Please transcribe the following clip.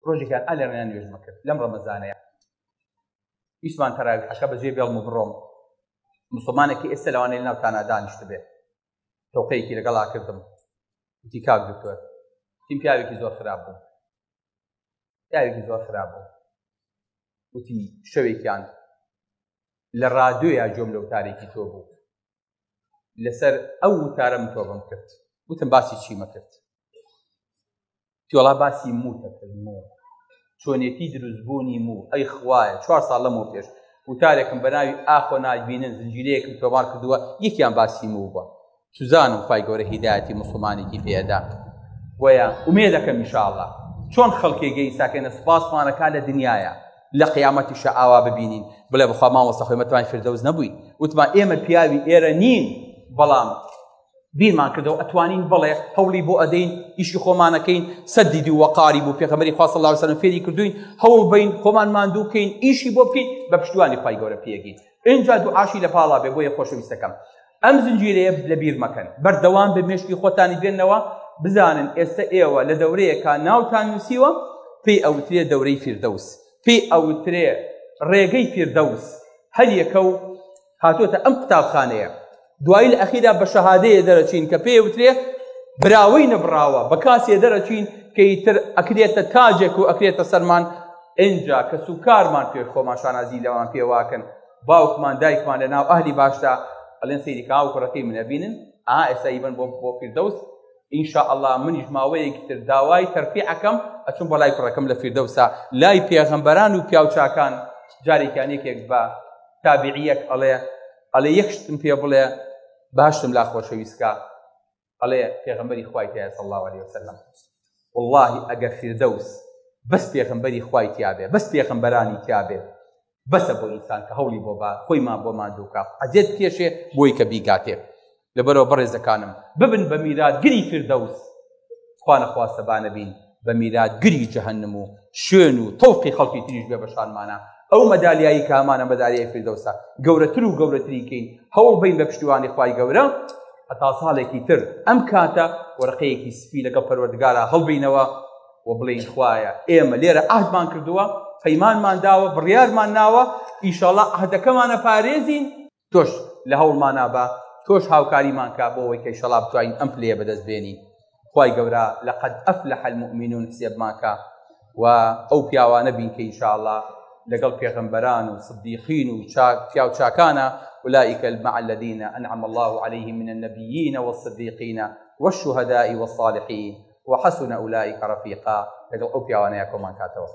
ڕۆژێکیان ئالێڕیان نوێژمە کرد لەم ڕەمەزانەیە ویسمان تەراویحەکە بەجێ بێڵم و بڕۆم مسلمانێکی ئێستا لەوانەیە ناوتانە دانیشت بێ تۆقەیەکی لەگەڵا کردم وتی کاک دکتۆر تیم پیاوێکی زۆر خراپ بوو پیاوێکی زۆر خراپ بوو وتی شەوێکیان لە ڕادیۆیا جۆم لە وتارێکی تۆ بوو لەسەر ئەو وتارە من تۆبم کرد وتم باسی چیمە کرد تیۆڵا باسی موتە کرد مو چۆنێتی دروستبوونی مو ئەی خوایە 4 ساڵ لەمەوە پێش وتارێکم بە ناوی ئاخۆ ناگبینن زنجیرەیەکم تۆمار کردووە یەکیان باسی مو بووە سوزانم خوای گەورە هیدایەتی مسلمانێکی پێدا بۆیە ئومێد دەکەم ئینشاءڵڵا چۆن خەڵکێگەی ساکەنە سوپاسمانەکە لە دنیایە لە قیامەتی شەعاوا ببینین بڵێ بخوا مامۆستا خۆی مەتوانی فردەوس نەبووی وتمان ئێمە پیاوی ئێرە نین بەڵام بیرمان کردەوە ئەتوانین بڵێ هەوڵی بۆ ئەدەین ئیشی خۆمانەکەین سەدیدی و وەقاری بوو پێغەمبەری خوا صلی الله علیه وسلم فێری کردوین هەوڵ بین خۆمان ماندوو بکەین ئیشی بۆ بکەین بە پشتیوانی خوای گەورە پێگەین اینجا دوعاشی لە پاڵا بێ بۆیە خۆشەویستەکەم ئەم زنجیرەیە لەبیر مەکەن بەردەوام بە مێشکی خۆتانی بێننەوە بزانن ئێستا ئێوە لە دەورەیەکە ناوتان نووسیوە پێی ئەوترێ دەورەی فیردەوس پێی ئەوترێ ڕێگەی فیردەوس هەر یەکە و هاتوۆتە ئەم قوتابخانەیە دوایی لە ئەخیرا بە شەهادەیە دەرەچین کە پێی ئەوترێ براوەی نەبراوە بە کاسێ دەرەچین کە ئیتر ئەکرێتە تاجێک و ئەکرێتە سەرمان ئینجا کە سوکارمان پێ خۆمان شانازی لەوان پێواکەن باوکمان دایکمان لە ناو ئەهلی باشدا ئەڵێن سەیری کاو کوڕەکەی منە بینن ئێستا ئیبن بۆ فیردەوس ئینشاءالله منیش ماوەیەکی تر داوای تەرفیعەکەم ئەچوم بۆ لای کوڕەکەم لە فیردەوسا لای پێغەمبەران و پیاوچاکان جارێکیان یەکێک بە تابعیەک ئەڵێ یەک شتم پێ بڵێ باشتم لا خۆشەویستکە ئەڵێ پێغەمبەری خوای تایە صلی الله علیه وسلم والله ئەگەر فیردەوس بەس پێغەمبەری خوای تیا بێ بەس پێغەمبەرانی تیا بێ بەسە بۆ ئینسان کە هەوڵی بۆ با خۆیمان بۆمان دووکە ئەجێت کێشێ بۆی کە بیگاتێ لەبەرەوە بەڕێزەکانم ببن بە میراتگری فیردەوس خوا نەخواستە بانەبین بە میراتگری جەهەنم و شوێن و تەوقی خەڵکی تریش بێ بەشانمانە ئەو مەدالیایی کە ئەمانە مەدالیای فیردەوسە گەورەتر و گەورەتری کەین هەوڵ بین بە پشتیوانی خوای گەورە هەتا ساڵێکی تر ئەم کاتە وەرەقەیەکی سپی لەگەڵ پەروەردگارە هەڵبینەوە و بڵێین خوایە ئێمە لێرە ئاهدمان کردووە پەیمانمان داوە بڕیارمان ناوە ئینشاءڵڵا ئەهدەکەمانە پارێزین تۆش لە هەوڵمانە بە تۆش هاوکاریمان کا بۆەوەی کە ئینشاءڵڵا بتوانین ئەم پلەیە بەدەست بێنین خوای گەورە لەقەد ئەفلح المؤمنون حسێبمان کە و ئەو پیاوانە بین کە ئینشاءڵڵا لەگەڵ پێغەمبەران و صدیقین و پیاو چاکانە أولئك مع الذين أنعم الله عليهم من النبيين والصديقين والشهداء والصالحين وحسن أولئك رفيقا لەگەڵ ئەو پیاوانەیە کۆمان کاتەوە